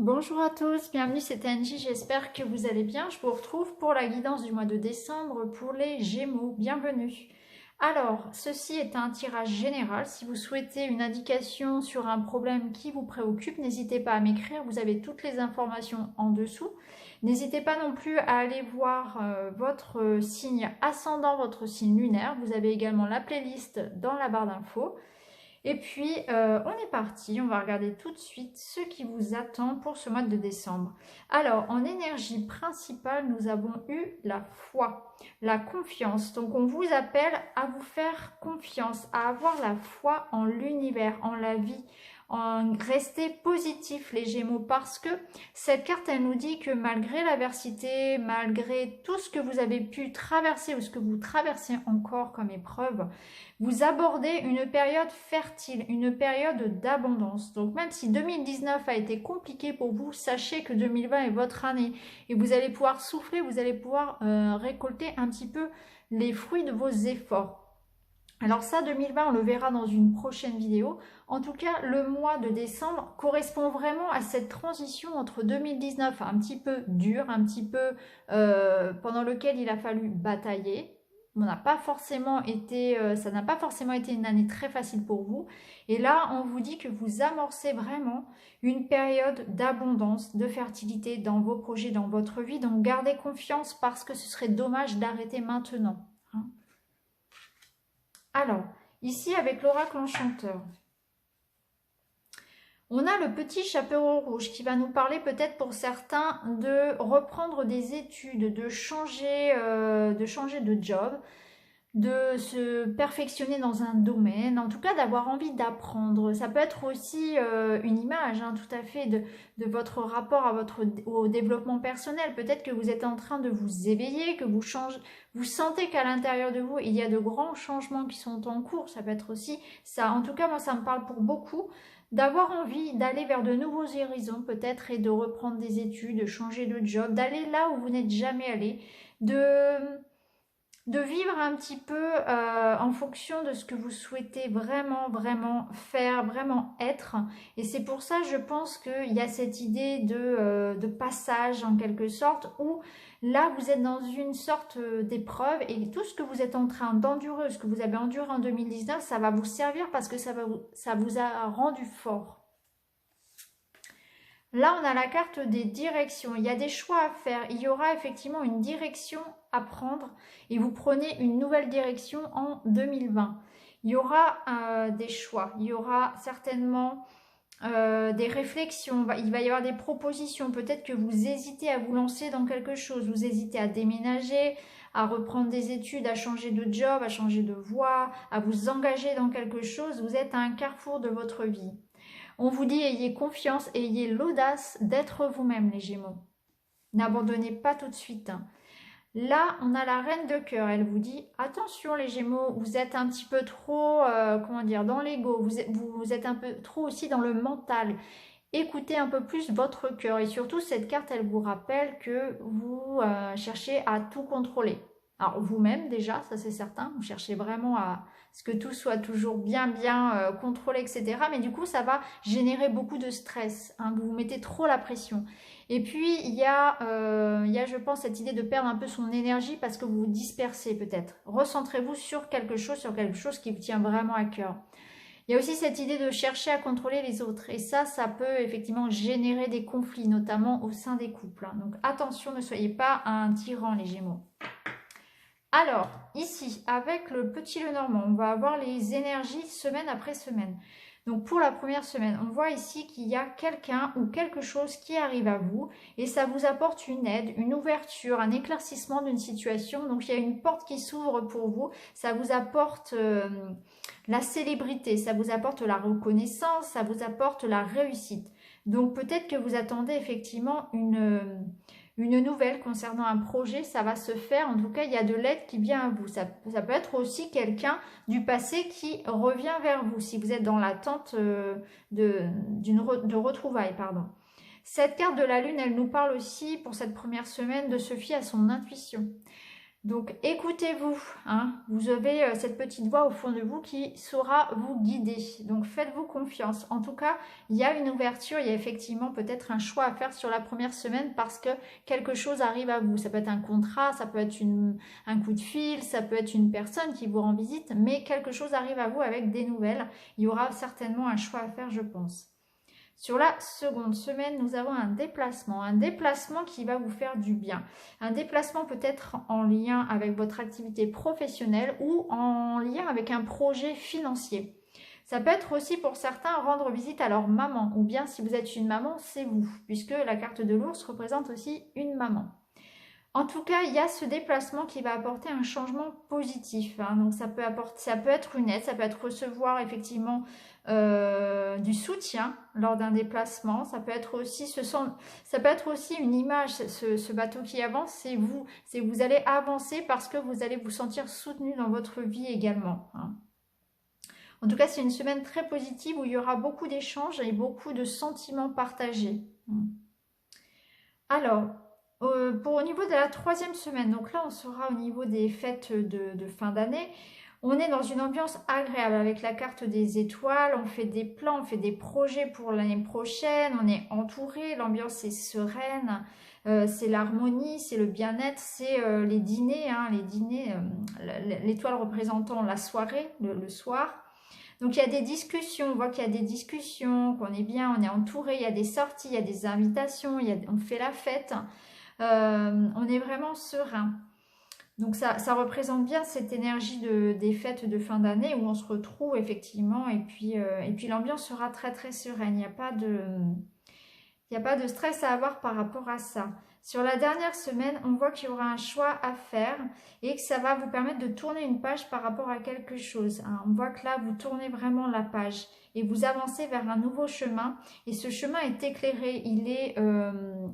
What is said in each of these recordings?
Bonjour à tous, bienvenue, c'est Angie, j'espère que vous allez bien. Je vous retrouve pour la guidance du mois de décembre pour les Gémeaux. Bienvenue. Alors, ceci est un tirage général. Si vous souhaitez une indication sur un problème qui vous préoccupe, n'hésitez pas à m'écrire, vous avez toutes les informations en dessous. N'hésitez pas non plus à aller voir votre signe ascendant, votre signe lunaire. Vous avez également la playlist dans la barre d'infos. Et puis, on est parti, on va regarder tout de suite ce qui vous attend pour ce mois de décembre. Alors, en énergie principale, nous avons eu la foi, la confiance. Donc, on vous appelle à vous faire confiance, à avoir la foi en l'univers, en la vie, en rester positif les Gémeaux, parce que cette carte, elle nous dit que malgré l'adversité, malgré tout ce que vous avez pu traverser ou ce que vous traversez encore comme épreuve, vous abordez une période fertile, une période d'abondance. Donc même si 2019 a été compliqué pour vous, sachez que 2020 est votre année et vous allez pouvoir souffler, vous allez pouvoir récolter un petit peu les fruits de vos efforts. Alors ça, 2020, on le verra dans une prochaine vidéo. En tout cas, le mois de décembre correspond vraiment à cette transition entre 2019, un petit peu dur, un petit peu pendant lequel il a fallu batailler. Ça n'a pas forcément été une année très facile pour vous. Et là, on vous dit que vous amorcez vraiment une période d'abondance, de fertilité dans vos projets, dans votre vie. Donc gardez confiance parce que ce serait dommage d'arrêter maintenant. Alors, ici avec l'oracle enchanteur, on a le petit chaperon rouge qui va nous parler peut-être pour certains de reprendre des études, de changer de job, de se perfectionner dans un domaine, en tout cas d'avoir envie d'apprendre. Ça peut être aussi une image tout à fait de votre rapport au développement personnel. Peut-être que vous êtes en train de vous éveiller, que vous sentez qu'à l'intérieur de vous, il y a de grands changements qui sont en cours. Ça peut être aussi ça. En tout cas, moi, ça me parle pour beaucoup d'avoir envie d'aller vers de nouveaux horizons peut-être et de reprendre des études, de changer de job, d'aller là où vous n'êtes jamais allé, de vivre un petit peu en fonction de ce que vous souhaitez vraiment faire, vraiment être. Et c'est pour ça, je pense qu'il y a cette idée de passage en quelque sorte, où là, vous êtes dans une sorte d'épreuve et tout ce que vous êtes en train d'endurer, ce que vous avez enduré en 2019, ça va vous servir parce que ça vous a rendu fort. Là, on a la carte des directions. Il y a des choix à faire. Il y aura effectivement une direction à prendre et vous prenez une nouvelle direction en 2020. Il y aura des choix. Il y aura certainement des réflexions. Il va y avoir des propositions. Peut-être que vous hésitez à vous lancer dans quelque chose. Vous hésitez à déménager, à reprendre des études, à changer de job, à changer de voie, à vous engager dans quelque chose. Vous êtes à un carrefour de votre vie. On vous dit ayez confiance, ayez l'audace d'être vous-même les Gémeaux. N'abandonnez pas tout de suite. Là, on a la reine de cœur. Elle vous dit attention les Gémeaux, vous êtes un petit peu trop, dans l'ego. Vous êtes un peu trop aussi dans le mental. Écoutez un peu plus votre cœur. Et surtout, cette carte, elle vous rappelle que vous cherchez à tout contrôler. Alors vous-même déjà, ça c'est certain, vous cherchez vraiment à ce que tout soit toujours bien contrôlé, etc. Mais du coup, ça va générer beaucoup de stress. Vous vous mettez trop la pression. Et puis, il y a, je pense, cette idée de perdre un peu son énergie parce que vous vous dispersez peut-être. Recentrez-vous sur quelque chose qui vous tient vraiment à cœur. Il y a aussi cette idée de chercher à contrôler les autres. Et ça peut effectivement générer des conflits, notamment au sein des couples. Donc attention, ne soyez pas un tyran les Gémeaux. Alors, ici, avec le petit Lenormand, on va avoir les énergies semaine après semaine. Donc, pour la première semaine, on voit ici qu'il y a quelqu'un ou quelque chose qui arrive à vous et ça vous apporte une aide, une ouverture, un éclaircissement d'une situation. Donc, il y a une porte qui s'ouvre pour vous. Ça vous apporte la célébrité, ça vous apporte la reconnaissance, ça vous apporte la réussite. Donc, peut-être que vous attendez effectivement une nouvelle concernant un projet, ça va se faire. En tout cas, il y a de l'aide qui vient à vous. Ça peut être aussi quelqu'un du passé qui revient vers vous, si vous êtes dans l'attente de retrouvailles. Cette carte de la Lune, elle nous parle aussi, pour cette première semaine, de se fier à son intuition. Donc écoutez-vous, hein, vous avez cette petite voix au fond de vous qui saura vous guider. Donc faites-vous confiance. En tout cas, il y a une ouverture, il y a effectivement peut-être un choix à faire sur la première semaine parce que quelque chose arrive à vous. Ça peut être un contrat, ça peut être un coup de fil, ça peut être une personne qui vous rend visite, mais quelque chose arrive à vous avec des nouvelles. Il y aura certainement un choix à faire, je pense. Sur la seconde semaine, nous avons un déplacement qui va vous faire du bien. Un déplacement peut-être en lien avec votre activité professionnelle ou en lien avec un projet financier. Ça peut être aussi pour certains rendre visite à leur maman, ou bien si vous êtes une maman, c'est vous, puisque la carte de l'ours représente aussi une maman. En tout cas, il y a ce déplacement qui va apporter un changement positif, hein. Donc ça peut être une aide, ça peut être recevoir effectivement du soutien lors d'un déplacement. Ça peut être aussi une image, ce bateau qui avance, vous allez avancer parce que vous allez vous sentir soutenu dans votre vie également, hein. En tout cas, c'est une semaine très positive où il y aura beaucoup d'échanges et beaucoup de sentiments partagés. Alors, au niveau de la troisième semaine, donc là on sera au niveau des fêtes de fin d'année. On est dans une ambiance agréable avec la carte des étoiles, on fait des plans, on fait des projets pour l'année prochaine, on est entouré, l'ambiance est sereine, c'est l'harmonie, c'est le bien-être, c'est les dîners, hein, l'étoile représentant la soirée, le soir. Donc il y a des discussions, on voit qu'il y a des discussions, qu'on est bien, on est entouré, il y a des sorties, il y a des invitations, on fait la fête. On est vraiment serein. Donc ça représente bien cette énergie des fêtes de fin d'année où on se retrouve effectivement et puis l'ambiance sera très très sereine. Il n'y a pas de stress à avoir par rapport à ça. Sur la dernière semaine, on voit qu'il y aura un choix à faire et que ça va vous permettre de tourner une page par rapport à quelque chose, hein. On voit que là, vous tournez vraiment la page et vous avancez vers un nouveau chemin. Et ce chemin est éclairé, il est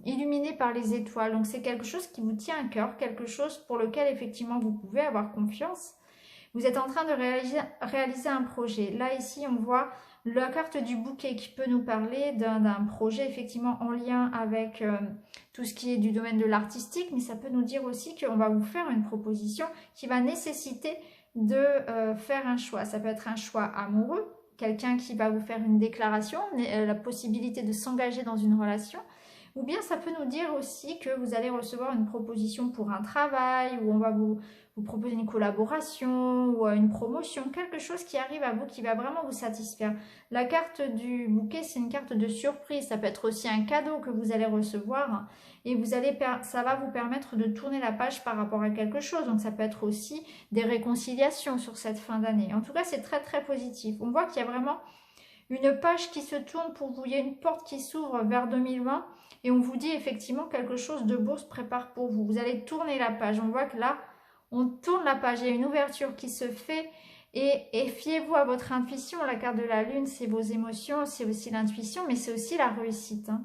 illuminé par les étoiles. Donc c'est quelque chose qui vous tient à cœur, quelque chose pour lequel effectivement vous pouvez avoir confiance. Vous êtes en train de réaliser un projet. Là, ici, on voit la carte du bouquet qui peut nous parler d'un projet effectivement en lien avec tout ce qui est du domaine de l'artistique, mais ça peut nous dire aussi qu'on va vous faire une proposition qui va nécessiter de faire un choix. Ça peut être un choix amoureux, quelqu'un qui va vous faire une déclaration, la possibilité de s'engager dans une relation, ou bien ça peut nous dire aussi que vous allez recevoir une proposition pour un travail, ou on va vous proposer une collaboration ou une promotion, quelque chose qui arrive à vous, qui va vraiment vous satisfaire. La carte du bouquet, c'est une carte de surprise. Ça peut être aussi un cadeau que vous allez recevoir et ça va vous permettre de tourner la page par rapport à quelque chose. Donc ça peut être aussi des réconciliations sur cette fin d'année. En tout cas, c'est très très positif. On voit qu'il y a vraiment une page qui se tourne pour vous. Il y a une porte qui s'ouvre vers 2020 et on vous dit effectivement quelque chose de beau se prépare pour vous. Vous allez tourner la page. On voit que là, on tourne la page, il y a une ouverture qui se fait et fiez-vous à votre intuition. La carte de la lune, c'est vos émotions, c'est aussi l'intuition, mais c'est aussi la réussite, hein.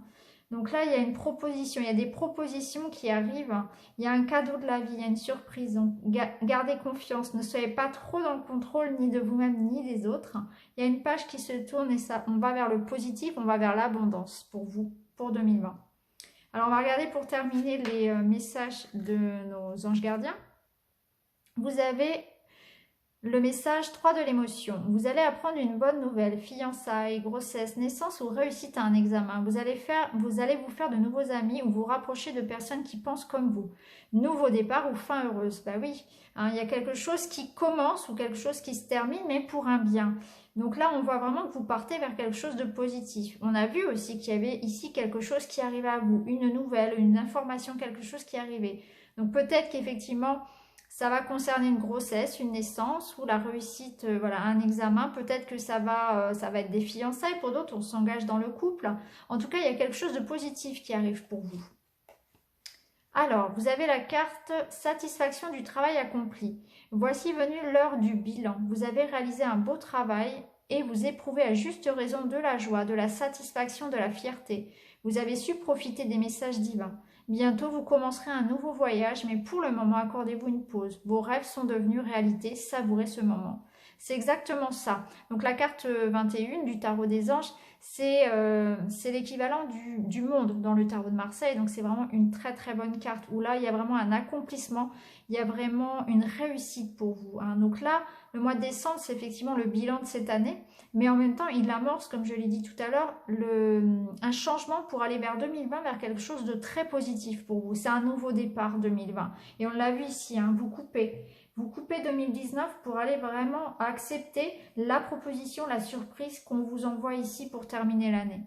Donc là, il y a une proposition, il y a des propositions qui arrivent, il y a un cadeau de la vie, il y a une surprise. Donc gardez confiance, ne soyez pas trop dans le contrôle ni de vous-même ni des autres. Il y a une page qui se tourne et ça, on va vers le positif, on va vers l'abondance pour vous, pour 2020. Alors on va regarder pour terminer les messages de nos anges gardiens. Vous avez le message 3 de l'émotion. Vous allez apprendre une bonne nouvelle, fiançailles, grossesse, naissance ou réussite à un examen. Vous allez vous faire de nouveaux amis ou vous rapprocher de personnes qui pensent comme vous. Nouveau départ ou fin heureuse. Bah oui, hein, il y a quelque chose qui commence ou quelque chose qui se termine, mais pour un bien. Donc là, on voit vraiment que vous partez vers quelque chose de positif. On a vu aussi qu'il y avait ici quelque chose qui arrivait à vous, une nouvelle, une information, quelque chose qui arrivait. Donc peut-être qu'effectivement, ça va concerner une grossesse, une naissance ou la réussite, voilà, un examen. Peut-être que ça va être des fiançailles. Pour d'autres, on s'engage dans le couple. En tout cas, il y a quelque chose de positif qui arrive pour vous. Alors, vous avez la carte satisfaction du travail accompli. Voici venue l'heure du bilan. Vous avez réalisé un beau travail et vous éprouvez à juste raison de la joie, de la satisfaction, de la fierté. Vous avez su profiter des messages divins. Bientôt, vous commencerez un nouveau voyage, mais pour le moment, accordez-vous une pause. Vos rêves sont devenus réalité, savourez ce moment. C'est exactement ça. Donc la carte 21 du tarot des anges, c'est l'équivalent du monde dans le tarot de Marseille. Donc c'est vraiment une très très bonne carte où là, il y a vraiment un accomplissement, il y a vraiment une réussite pour vous, hein. Donc là, le mois de décembre, c'est effectivement le bilan de cette année. Mais en même temps, il amorce, comme je l'ai dit tout à l'heure, un changement pour aller vers 2020, vers quelque chose de très positif pour vous. C'est un nouveau départ 2020. Et on l'a vu ici, hein, vous coupez. Vous coupez 2019 pour aller vraiment accepter la proposition, la surprise qu'on vous envoie ici pour terminer l'année.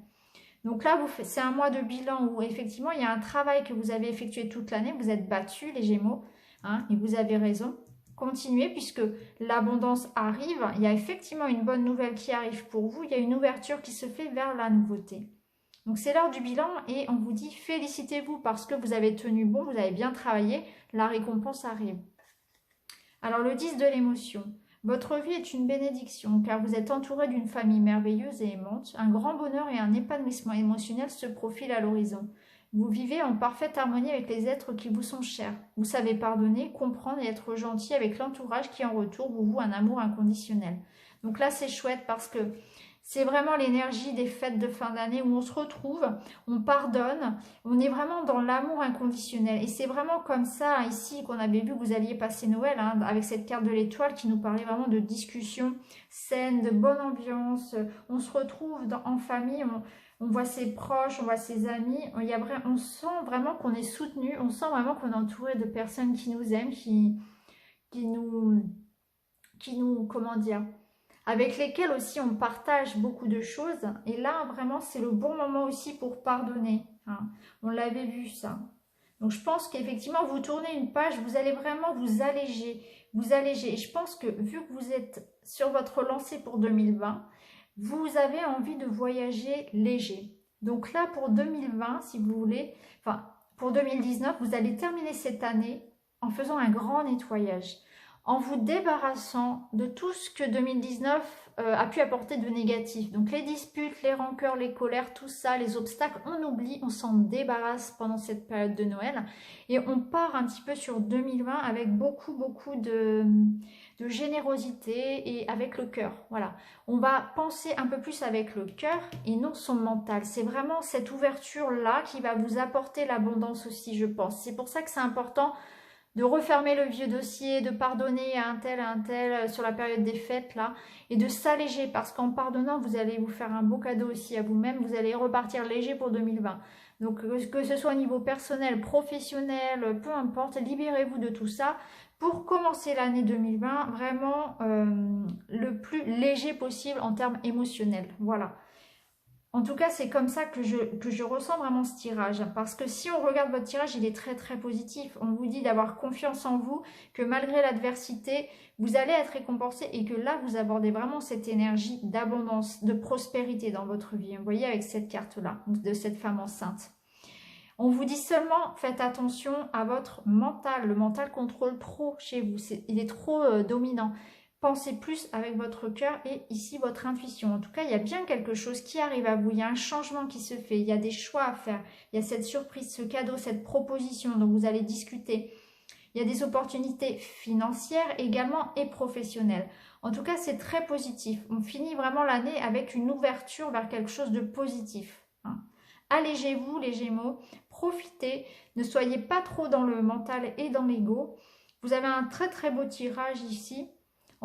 Donc là, c'est un mois de bilan où effectivement, il y a un travail que vous avez effectué toute l'année. Vous êtes battus, les Gémeaux, hein, et vous avez raison. Continuez puisque l'abondance arrive. Il y a effectivement une bonne nouvelle qui arrive pour vous. Il y a une ouverture qui se fait vers la nouveauté. Donc c'est l'heure du bilan et on vous dit félicitez-vous parce que vous avez tenu bon, vous avez bien travaillé. La récompense arrive. Alors le 10 de l'émotion. Votre vie est une bénédiction car vous êtes entouré d'une famille merveilleuse et aimante. Un grand bonheur et un épanouissement émotionnel se profilent à l'horizon. Vous vivez en parfaite harmonie avec les êtres qui vous sont chers. Vous savez pardonner, comprendre et être gentil avec l'entourage qui en retour vous voue un amour inconditionnel. Donc là c'est chouette parce que c'est vraiment l'énergie des fêtes de fin d'année où on se retrouve, on pardonne, on est vraiment dans l'amour inconditionnel. Et c'est vraiment comme ça ici qu'on avait vu que vous alliez passer Noël, hein, avec cette carte de l'étoile qui nous parlait vraiment de discussion saine, de bonne ambiance. On se retrouve en famille, on voit ses proches, on voit ses amis. On sent vraiment qu'on est soutenu, on sent vraiment qu'on est entouré de personnes qui nous aiment, qui nous, comment dire, avec lesquels aussi on partage beaucoup de choses. Et là, vraiment, c'est le bon moment aussi pour pardonner, hein. On l'avait vu, ça. Donc, je pense qu'effectivement, vous tournez une page, vous allez vraiment vous alléger. Et je pense que, vu que vous êtes sur votre lancée pour 2020, vous avez envie de voyager léger. Donc là, pour 2020, si vous voulez, enfin, pour 2019, vous allez terminer cette année en faisant un grand nettoyage, en vous débarrassant de tout ce que 2019 a pu apporter de négatif. Donc les disputes, les rancœurs, les colères, tout ça, les obstacles, on oublie, on s'en débarrasse pendant cette période de Noël. Et on part un petit peu sur 2020 avec beaucoup de générosité et avec le cœur. Voilà, on va penser un peu plus avec le cœur et non son mental. C'est vraiment cette ouverture-là qui va vous apporter l'abondance aussi, je pense. C'est pour ça que c'est important de refermer le vieux dossier, de pardonner à un tel sur la période des fêtes là, et de s'alléger parce qu'en pardonnant, vous allez vous faire un beau cadeau aussi à vous-même, vous allez repartir léger pour 2020. Donc que ce soit au niveau personnel, professionnel, peu importe, libérez-vous de tout ça pour commencer l'année 2020 vraiment le plus léger possible en termes émotionnels. Voilà. En tout cas, c'est comme ça que je ressens vraiment ce tirage. Parce que si on regarde votre tirage, il est très très positif. On vous dit d'avoir confiance en vous, que malgré l'adversité, vous allez être récompensé et que là, vous abordez vraiment cette énergie d'abondance, de prospérité dans votre vie. Vous voyez avec cette carte-là, de cette femme enceinte. On vous dit seulement, faites attention à votre mental. Le mental contrôle trop chez vous. Il est trop dominant. Pensez plus avec votre cœur et ici votre intuition. En tout cas, il y a bien quelque chose qui arrive à vous. Il y a un changement qui se fait. Il y a des choix à faire. Il y a cette surprise, ce cadeau, cette proposition dont vous allez discuter. Il y a des opportunités financières également et professionnelles. En tout cas, c'est très positif. On finit vraiment l'année avec une ouverture vers quelque chose de positif, hein. Allégez-vous les Gémeaux. Profitez. Ne soyez pas trop dans le mental et dans l'ego. Vous avez un très très beau tirage ici.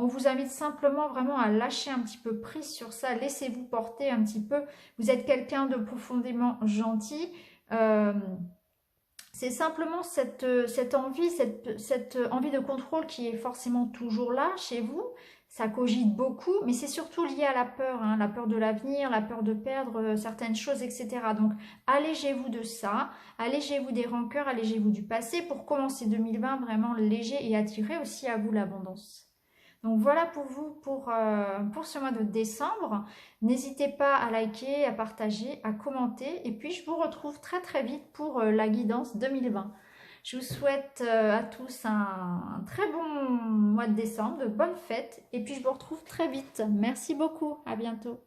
On vous invite simplement vraiment à lâcher un petit peu prise sur ça. Laissez-vous porter un petit peu. Vous êtes quelqu'un de profondément gentil. C'est simplement cette envie, cette envie de contrôle qui est forcément toujours là chez vous. Ça cogite beaucoup, mais c'est surtout lié à la peur, hein, la peur de l'avenir, la peur de perdre certaines choses, etc. Donc, allégez-vous de ça, allégez-vous des rancœurs, allégez-vous du passé pour commencer 2020 vraiment léger et attirer aussi à vous l'abondance. Donc voilà pour vous pour ce mois de décembre. N'hésitez pas à liker, à partager, à commenter. Et puis je vous retrouve très très vite pour la guidance 2020. Je vous souhaite à tous un très bon mois de décembre, de bonnes fêtes. Et puis je vous retrouve très vite. Merci beaucoup, à bientôt.